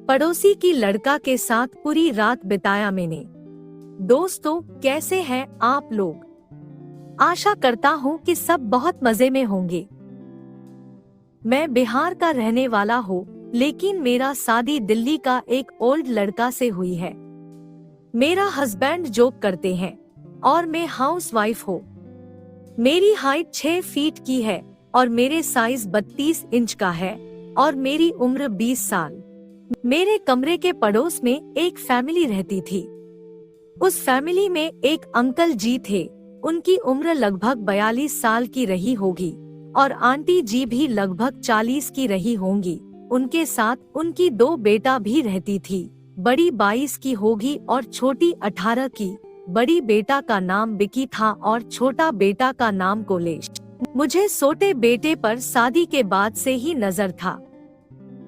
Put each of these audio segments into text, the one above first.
पड़ोसी की लड़का के साथ पूरी रात बिताया मैंने। दोस्तों, कैसे हैं आप लोग? आशा करता हूँ कि सब बहुत मजे में होंगे। मैं बिहार का रहने वाला हूँ, लेकिन मेरा शादी दिल्ली का एक ओल्ड लड़का से हुई है। मेरा हस्बैंड जॉब करते हैं और मैं हाउसवाइफ हूँ। मेरी हाइट 6 फीट की है और मेरे साइज 32 इंच का है और मेरी उम्र 20 साल। मेरे कमरे के पड़ोस में एक फैमिली रहती थी। उस फैमिली में एक अंकल जी थे। उनकी उम्र लगभग 42 साल की रही होगी और आंटी जी भी लगभग 40 की रही होंगी। उनके साथ उनकी 2 बेटा भी रहती थी। बड़ी 22 की होगी और छोटी 18 की। बड़ी बेटा का नाम बिकी था और छोटा बेटा का नाम कोलेश। मुझे छोटे बेटे पर शादी के बाद से ही नजर था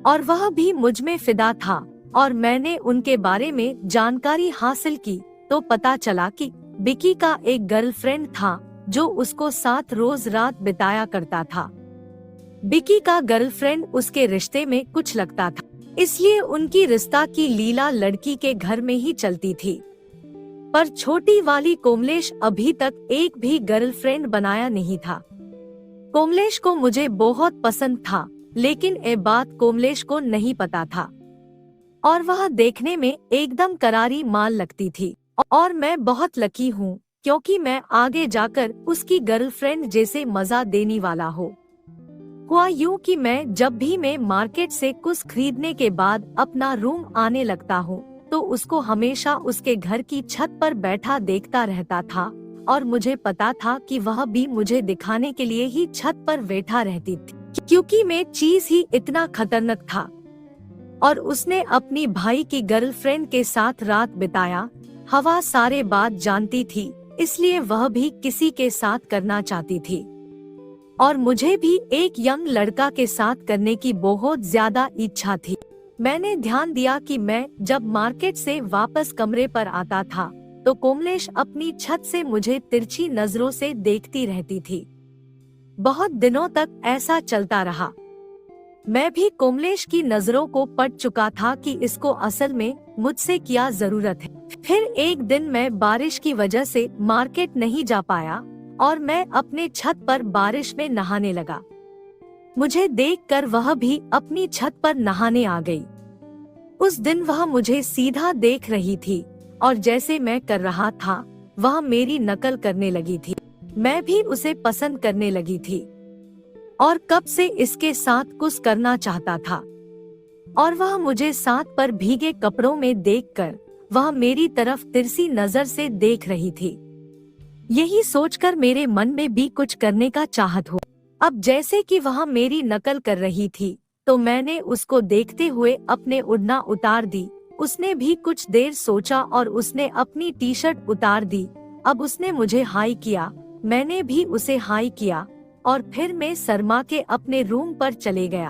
और वह भी मुझ में फिदा था। और मैंने उनके बारे में जानकारी हासिल की तो पता चला कि बिकी का एक गर्लफ्रेंड था जो उसको साथ रोज रात बिताया करता था। बिकी का गर्लफ्रेंड उसके रिश्ते में कुछ लगता था, इसलिए उनकी रिश्ता की लीला लड़की के घर में ही चलती थी। पर छोटी वाली कोमलेश अभी तक एक भी गर्लफ्रेंड बनाया नहीं था। कोमलेश को मुझे बहुत पसंद था, लेकिन ये बात कोमलेश को नहीं पता था और वह देखने में एकदम करारी माल लगती थी। और मैं बहुत लकी हूँ क्योंकि मैं आगे जाकर उसकी गर्लफ्रेंड जैसे मजा देने वाला हूँ। हुआ यूँ कि मैं जब भी मैं मार्केट से कुछ खरीदने के बाद अपना रूम आने लगता हूँ तो उसको हमेशा उसके घर की छत पर बैठा देखता रहता था और मुझे पता था कि वह भी मुझे दिखाने के लिए ही छत पर बैठा रहती थी, क्योंकि मैं चीज ही इतना खतरनाक था। और उसने अपनी भाई की गर्लफ्रेंड के साथ रात बिताया। हवा सारे बात जानती थी, इसलिए वह भी किसी के साथ करना चाहती थी और मुझे भी एक यंग लड़का के साथ करने की बहुत ज्यादा इच्छा थी। मैंने ध्यान दिया कि मैं जब मार्केट से वापस कमरे पर आता था तो कोमलेश अपनी छत से मुझे तिरछी नजरों से देखती रहती थी। बहुत दिनों तक ऐसा चलता रहा। मैं भी कोमलेश की नजरों को पढ़ चुका था कि इसको असल में मुझसे क्या जरूरत है। फिर एक दिन मैं बारिश की वजह से मार्केट नहीं जा पाया और मैं अपने छत पर बारिश में नहाने लगा। मुझे देखकर वह भी अपनी छत पर नहाने आ गई। उस दिन वह मुझे सीधा देख रही थी और जैसे मैं कर रहा था वह मेरी नकल करने लगी थी। मैं भी उसे पसंद करने लगी थी और कब से इसके साथ कुछ करना चाहता था और वह मुझे साथ पर भीगे कपड़ों में देखकर वह मेरी तरफ तिरछी नजर से देख रही थी। यही सोचकर मेरे मन में भी कुछ करने का चाहत हो। अब जैसे कि वह मेरी नकल कर रही थी तो मैंने उसको देखते हुए अपने ओढ़ना उतार दी। उसने भी कुछ देर सोचा और उसने अपनी टी शर्ट उतार दी। अब उसने मुझे हाई किया, मैंने भी उसे हाई किया और फिर मैं शर्मा के अपने रूम पर चले गया।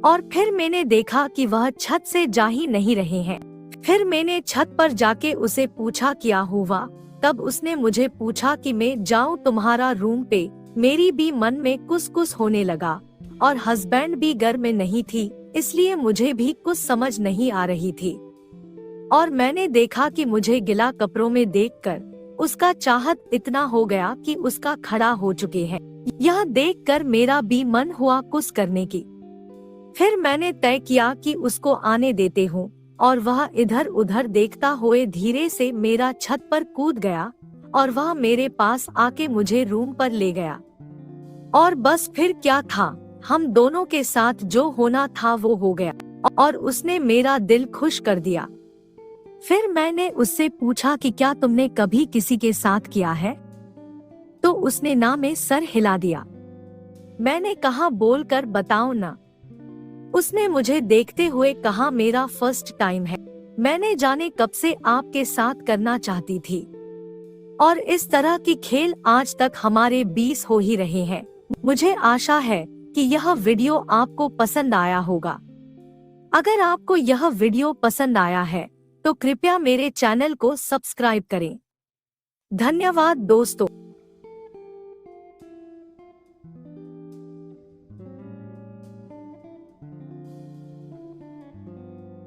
और फिर मैंने देखा कि वह छत से जा ही नहीं रहे हैं। फिर मैंने छत पर जाके उसे पूछा क्या हुआ। तब उसने मुझे पूछा कि मैं जाऊं तुम्हारा रूम पे। मेरी भी मन में कुछ होने लगा और हस्बैंड भी घर में नहीं थी, इसलिए मुझे भी कुछ समझ नहीं आ रही थी। और मैंने देखा कि मुझे गिला कपड़ों में देखकर उसका चाहत इतना हो गया कि उसका खड़ा हो चुके हैं। यह देखकर मेरा भी मन हुआ कुछ करने की। फिर मैंने तय किया कि उसको आने देते हूँ और वह इधर उधर देखता हुए धीरे से मेरा छत पर कूद गया और वह मेरे पास आके मुझे रूम पर ले गया। और बस फिर क्या था, हम दोनों के साथ जो होना था वो हो गया और उसने मेरा दिल खुश कर दिया। फिर मैंने उससे पूछा कि क्या तुमने कभी किसी के साथ किया है? तो उसने ना में सर हिला दिया। मैंने कहा बोलकर बताओ ना। उसने मुझे देखते हुए कहा मेरा फर्स्ट टाइम है। मैंने जाने कब से आपके साथ करना चाहती थी और इस तरह की खेल आज तक हमारे 20 हो ही रहे हैं। मुझे आशा है कि यह वीडियो आपको पसंद आया होगा। अगर आपको यह वीडियो पसंद आया है तो कृपया मेरे चैनल को सब्सक्राइब करें। धन्यवाद दोस्तों।